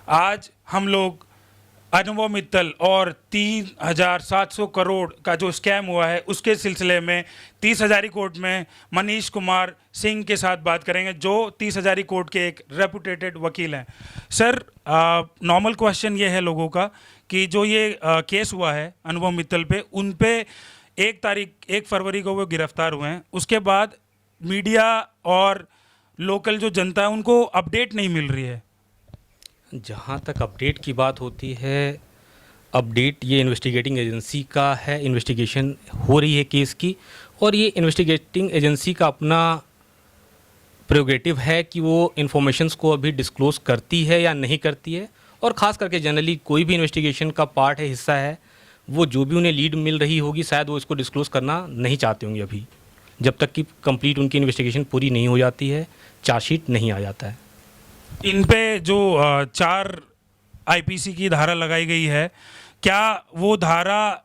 आज हम लोग अनुभव मित्तल और 3,700 करोड़ का जो स्कैम हुआ है उसके सिलसिले में 30 हजारी कोर्ट में मनीष कुमार सिंह के साथ बात करेंगे, जो 30 हजारी कोर्ट के एक रेपुटेटेड वकील हैं। सर, नॉर्मल क्वेश्चन ये है लोगों का कि जो ये केस हुआ है अनुभव मित्तल पे, उन पे 1 फरवरी को वो गिरफ्तार हुए हैं। उसके बाद मीडिया और लोकल जो जनता है उनको अपडेट नहीं मिल रही है। जहाँ तक अपडेट की बात होती है, अपडेट ये इन्वेस्टिगेटिंग एजेंसी का है, इन्वेस्टिगेशन हो रही है केस की, और ये इन्वेस्टिगेटिंग एजेंसी का अपना प्रेरोगेटिव है कि वो इन्फॉर्मेशंस को अभी डिस्क्लोज़ करती है या नहीं करती है। और ख़ास करके जनरली कोई भी इन्वेस्टिगेशन का पार्ट है, हिस्सा है, वो जो भी उन्हें लीड मिल रही होगी शायद वो इसको डिस्क्लोज़ करना नहीं चाहते होंगे अभी, जब तक कि कंप्लीट उनकी इन्वेस्टिगेशन पूरी नहीं हो जाती है, चार्जशीट नहीं आ जाता है। इन पे जो 4 आईपीसी की धारा लगाई गई है, क्या वो धारा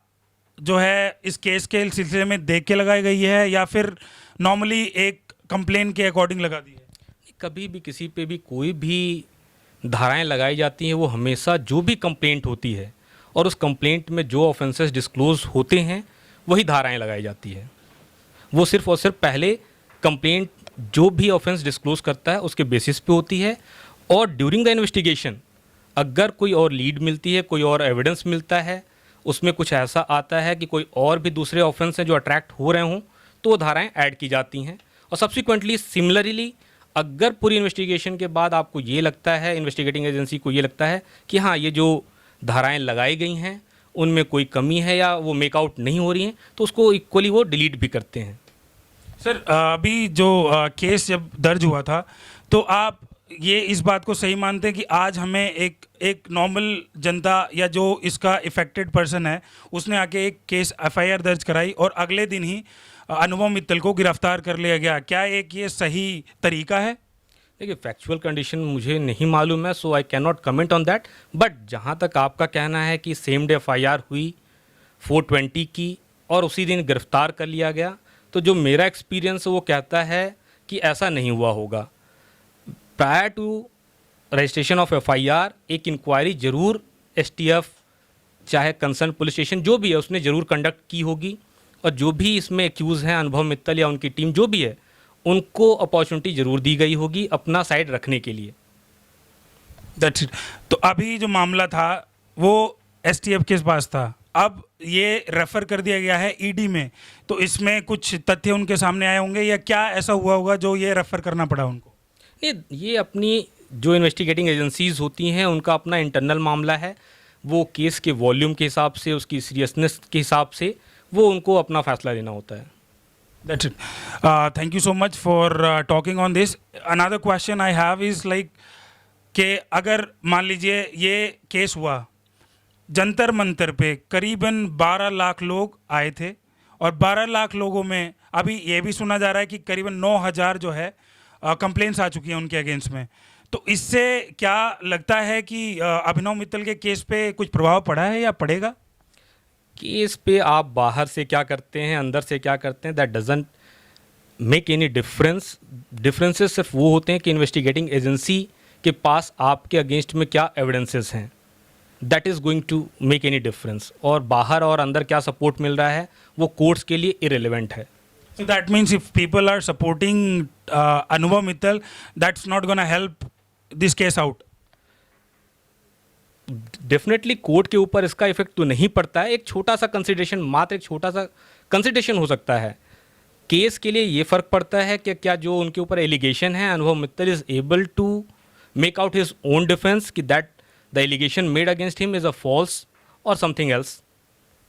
जो है इस केस के सिलसिले में देख के लगाई गई है या फिर नॉर्मली एक कंप्लेन के अकॉर्डिंग लगा दी है? कभी भी किसी पे भी कोई भी धाराएं लगाई जाती हैं, वो हमेशा जो भी कंप्लेंट होती है और उस कंप्लेंट में जो ऑफेंसेस डिस्क्लोज होते हैं वही धाराएं लगाई जाती है। वो सिर्फ और सिर्फ पहले कंप्लेंट जो भी ऑफेंस डिस्क्लोज करता है उसके बेसिस पे होती है, और ड्यूरिंग द इन्वेस्टिगेशन अगर कोई और लीड मिलती है, कोई और एविडेंस मिलता है, उसमें कुछ ऐसा आता है कि कोई और भी दूसरे ऑफेंस हैं जो अट्रैक्ट हो रहे हों, तो वो धाराएं ऐड की जाती हैं। और सब्सिक्वेंटली सिमिलरली अगर पूरी इन्वेस्टिगेशन के बाद आपको ये लगता है, इन्वेस्टिगेटिंग एजेंसी को ये लगता है कि हाँ, ये जो धाराएं लगाई गई हैं उनमें कोई कमी है या वो मेकआउट नहीं हो रही हैं, तो उसको इक्वली वो डिलीट भी करते हैं। सर, अभी जो केस जब दर्ज हुआ था तो आप ये इस बात को सही मानते हैं कि आज हमें एक नॉर्मल जनता या जो इसका इफेक्टेड पर्सन है उसने आके एक केस एफआईआर दर्ज कराई और अगले दिन ही अनुभव मित्तल को गिरफ्तार कर लिया गया, क्या एक ये सही तरीका है? देखिए, फैक्चुअल कंडीशन मुझे नहीं मालूम है, सो आई कैन नॉट कमेंट ऑन दैट। बट जहाँ तक आपका कहना है कि सेम डे एफआईआर हुई 420 की और उसी दिन गिरफ्तार कर लिया गया, तो जो मेरा एक्सपीरियंस वो कहता है कि ऐसा नहीं हुआ होगा। Prior to registration of FIR एक इंक्वायरी ज़रूर एसटीएफ चाहे कंसर्न पुलिस स्टेशन जो भी है उसने ज़रूर कंडक्ट की होगी, और जो भी इसमें एक्यूज़ हैं अनुभव मित्तल या उनकी टीम जो भी है, उनको अपॉर्चुनिटी ज़रूर दी गई होगी अपना साइड रखने के लिए। That's it. तो अभी जो मामला था वो एसटीएफ के पास था, अब ये रेफर कर दिया गया है ईडी में, तो इसमें कुछ तथ्य उनके सामने आए होंगे या क्या ऐसा हुआ होगा जो ये रेफर करना पड़ा उनको? नहीं, ये अपनी जो इन्वेस्टिगेटिंग एजेंसीज़ होती हैं उनका अपना इंटरनल मामला है। वो केस के वॉल्यूम के हिसाब से, उसकी सीरियसनेस के हिसाब से वो उनको अपना फैसला लेना होता है। That's it. Thank you so much for talking on this. Another question I have is like कि अगर मान लीजिए ये केस हुआ, जंतर मंतर पे करीबन 12 लाख लोग आए थे और 12 लाख लोगों में अभी ये भी सुना जा रहा है कि करीबन 9,000 जो है कंप्लेंट्स आ चुकी हैं उनके अगेंस्ट में, तो इससे क्या लगता है कि अभिनव मित्तल के केस पे कुछ प्रभाव पड़ा है या पड़ेगा? केस पे आप बाहर से क्या करते हैं, अंदर से क्या करते हैं, that doesn't make any difference. Differences सिर्फ वो होते हैं कि इन्वेस्टिगेटिंग एजेंसी के पास आपके अगेंस्ट में क्या एविडेंसेस हैं, that is going to make any difference. और बाहर और अंदर क्या सपोर्ट मिल रहा है वो कोर्ट्स के लिए इरेलीवेंट है। So that means if people are supporting Anubhav Mittal, that's not going to help this case out. Definitely court के ऊपर इसका इफेक्ट तो नहीं पड़ता है। एक छोटा सा कंसिडरेशन, मात्र एक छोटा सा कंसिडरेशन हो सकता है। केस के लिए ये फ़र्क पड़ता है कि क्या जो उनके ऊपर एलिगेशन है Anubhav Mittal is able to make out his own defence कि that the allegation made against him is a false और something else.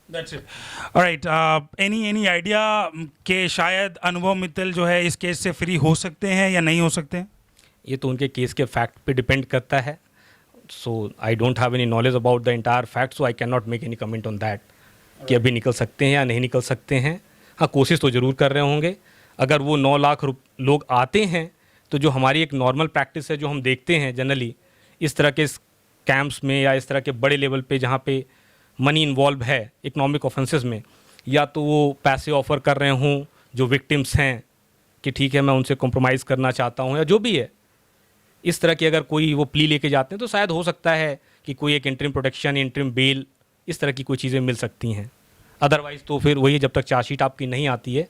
That's it. All right. Any idea कि शायद अनुभव मित्तल जो है इस केस से फ्री हो सकते हैं या नहीं हो सकते हैं? ये तो उनके केस के फैक्ट पे डिपेंड करता है। So I don't have any knowledge about the entire fact, so I can not make any comment on that कि अभी निकल सकते हैं या नहीं निकल सकते हैं। हाँ, कोशिश तो ज़रूर कर रहे होंगे। अगर वो 9 लाख लोग आते हैं तो जो हमारी एक नॉर्मल प्रैक्टिस है, जो हम देखते हैं जनरली इस तरह के कैंप्स में या इस तरह के बड़े लेवल पे जहाँ पे मनी इन्वॉल्व है इकोनॉमिक ऑफेंसेस में, या तो वो पैसे ऑफ़र कर रहे हों जो विक्टिम्स हैं कि ठीक है मैं उनसे कॉम्प्रोमाइज़ करना चाहता हूँ या जो भी है, इस तरह की अगर कोई वो प्ली लेके जाते हैं तो शायद हो सकता है कि कोई एक इंटरिम प्रोटेक्शन, इंटरिम बेल, इस तरह की कोई चीज़ें मिल सकती हैं। अदरवाइज़ तो फिर वही, जब तक चार्जशीट आपकी नहीं आती है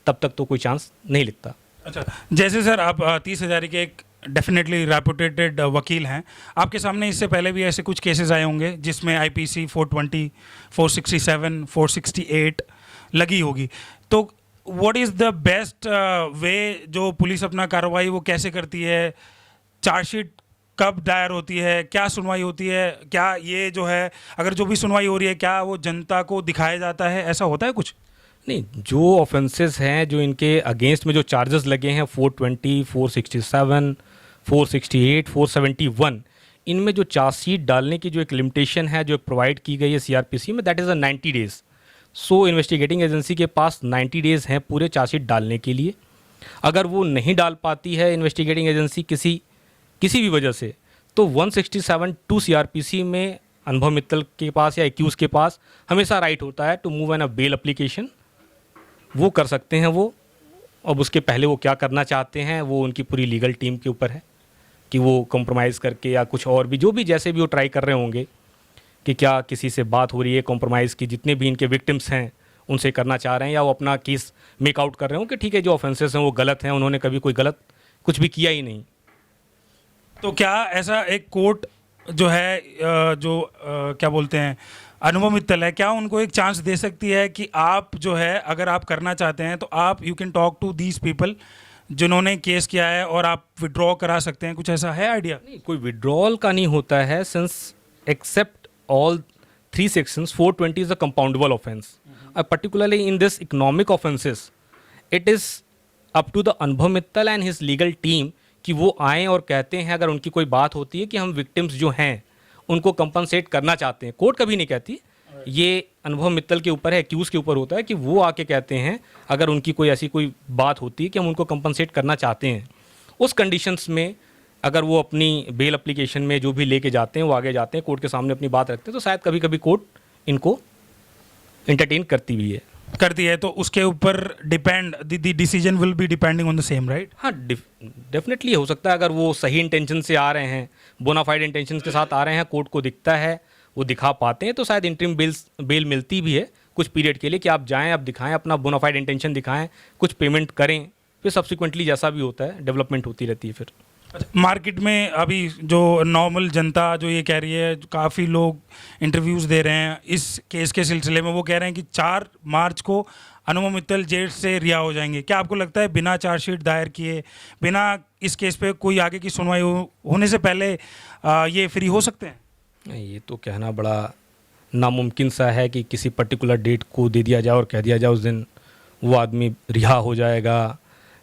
तब तक तो कोई चांस नहीं लिखता। अच्छा, जैसे सर आप 30 हज़ार के एक डेफिनेटली रेपुटेटेड वकील हैं, आपके सामने इससे पहले भी ऐसे कुछ केसेस आए होंगे जिसमें आईपीसी 420, 467, 468 लगी होगी, तो what is the best way जो पुलिस अपना कार्रवाई वो कैसे करती है? चार्जशीट कब दायर होती है, क्या सुनवाई होती है, क्या ये जो है अगर जो भी सुनवाई हो रही है क्या वो जनता को दिखाया जाता है, ऐसा होता है कुछ? नहीं, जो ऑफेंसेस हैं, जो इनके अगेंस्ट में जो चार्जेस लगे हैं 420, 467, 468, 471, इनमें जो चार्जशीट डालने की जो एक लिमिटेशन है जो प्रोवाइड की गई है सीआरपीसी में, that is a 90 days. So investigating agency के पास 90 डेज़ हैं पूरे चार्जशीट डालने के लिए। अगर वो नहीं डाल पाती है इन्वेस्टिगेटिंग एजेंसी किसी भी वजह से, तो 167(2) सीआरपीसी में अनुभव मित्तल के पास या एक्यूज के पास हमेशा राइट होता है to move an a bail application. वो कर सकते हैं वो। अब उसके पहले वो क्या करना चाहते हैं वो उनकी पूरी लीगल टीम के ऊपर है कि वो कॉम्प्रोमाइज़ करके या कुछ और भी, जो भी जैसे भी वो ट्राई कर रहे होंगे कि क्या किसी से बात हो रही है कॉम्प्रोमाइज़ की, जितने भी इनके विक्टिम्स हैं उनसे करना चाह रहे हैं, या वो अपना केस मेक आउट कर रहे हो कि ठीक है जो ऑफेंसेस हैं वो गलत हैं, उन्होंने कभी कोई गलत कुछ भी किया ही नहीं। तो क्या ऐसा एक कोर्ट जो है क्या बोलते हैं अनुभव मित्तल है, क्या उनको एक चांस दे सकती है कि आप जो है अगर आप करना चाहते हैं तो आप you can talk to these people जिन्होंने केस किया है और आप विड्रॉ करा सकते हैं, कुछ ऐसा है आइडिया? नहीं, कोई विड्रॉल का नहीं होता है, since accept all 3 sections 420 is a compoundable offense. Particularly in this economic offenses, it is up to the अनुभव Mittal and his legal team कि वो आएँ और कहते हैं, अगर उनकी कोई बात होती है कि हम विक्टिम्स जो हैं उनको कंपनसेट करना चाहते हैं, कोर्ट कभी नहीं कहती, ये अनुभव मित्तल के ऊपर है, एक्यूज़ के ऊपर होता है कि वो आके कहते हैं अगर उनकी कोई ऐसी कोई बात होती है कि हम उनको कंपनसेट करना चाहते हैं, उस कंडीशंस में अगर वो अपनी बेल एप्लीकेशन में जो भी लेके जाते हैं वो आगे जाते हैं कोर्ट के सामने अपनी बात रखते हैं, तो शायद कभी कभी कोर्ट इनको इंटरटेन करती है, तो उसके ऊपर depend the decision will be depending on the same, right? हाँ, डेफिनेटली हो सकता है अगर वो सही इंटेंशन से आ रहे हैं, बोनाफाइड इंटेंशन के साथ आ रहे हैं, कोर्ट को दिखता है, वो दिखा पाते हैं, तो शायद इंटरिम बेल मिलती भी है कुछ पीरियड के लिए कि आप जाएँ, आप दिखाएँ अपना बोनाफाइड इंटेंशन दिखाएँ, कुछ पेमेंट करें, फिर सब्सिक्वेंटली जैसा भी होता है डेवलपमेंट होती रहती है। फिर मार्केट में अभी जो नॉर्मल जनता जो ये कह रही है, काफ़ी लोग इंटरव्यूज़ दे रहे हैं इस केस के सिलसिले में, वो कह रहे हैं कि 4 मार्च को अनुभव मित्तल जेल से रिहा हो जाएंगे। क्या आपको लगता है बिना चार्जशीट दायर किए, बिना इस केस पे कोई आगे की सुनवाई होने से पहले ये फ्री हो सकते हैं? नहीं, ये तो कहना बड़ा नामुमकिन सा है कि किसी पर्टिकुलर डेट को दे दिया जाए और कह दिया जाए उस दिन वो आदमी रिहा हो जाएगा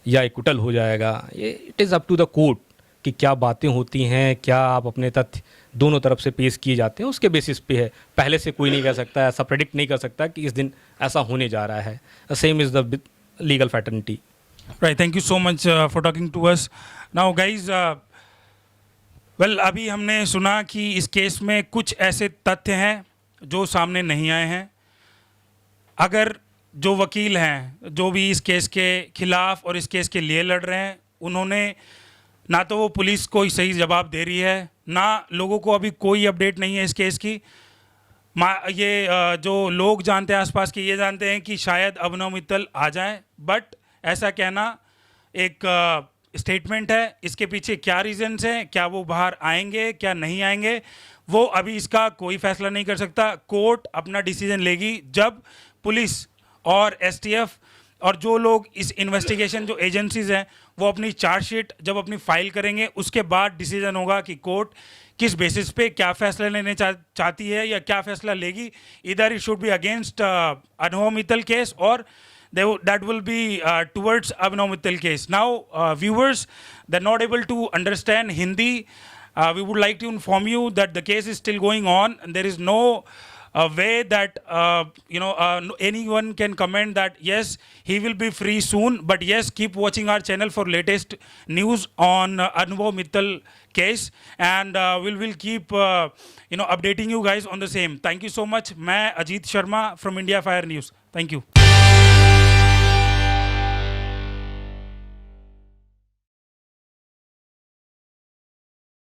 या एक्विटल हो जाएगा। ये it is up to the court कि क्या बातें होती हैं, क्या आप अपने तथ्य दोनों तरफ से पेश किए जाते हैं, उसके बेसिस पे है। पहले से कोई नहीं कह सकता, ऐसा प्रेडिक्ट नहीं कर सकता कि इस दिन ऐसा होने जा रहा है। Same is the legal fraternity. Right, thank you so much for talking to us now guys. Well, अभी हमने सुना कि इस केस में कुछ ऐसे तथ्य हैं जो सामने नहीं आए हैं। अगर जो वकील हैं, जो भी इस केस के खिलाफ और इस केस के लिए लड़ रहे हैं, उन्होंने ना तो वो पुलिस को सही जवाब दे रही है, ना लोगों को अभी कोई अपडेट नहीं है इस केस की। ये जो लोग जानते हैं आसपास के, ये जानते हैं कि शायद अभिनव मित्तल आ जाएं, बट ऐसा कहना एक स्टेटमेंट है। इसके पीछे क्या रीजंस हैं, क्या वो बाहर आएंगे, क्या नहीं आएंगे, वो अभी इसका कोई फैसला नहीं कर सकता। कोर्ट अपना डिसीजन लेगी जब पुलिस और एसटीएफ और जो लोग इस इन्वेस्टिगेशन जो एजेंसीज हैं वो अपनी चार्जशीट जब अपनी फाइल करेंगे, उसके बाद डिसीजन होगा कि कोर्ट किस बेसिस पे क्या फैसला लेने चाहती है या क्या फैसला लेगी। इधर it should be against Abhinav Mittal case और that will be towards Abhinav Mittal case. Now, viewers that are not able to understand Hindi, we would like to inform you that the case is still going on, and there is no way that anyone can comment that yes, he will be free soon. But yes, keep watching our channel for latest news on Abhinav Mittal case, and we'll keep updating you guys on the same. Thank you so much. मैं Ajit Sharma from India Fire News. Thank you.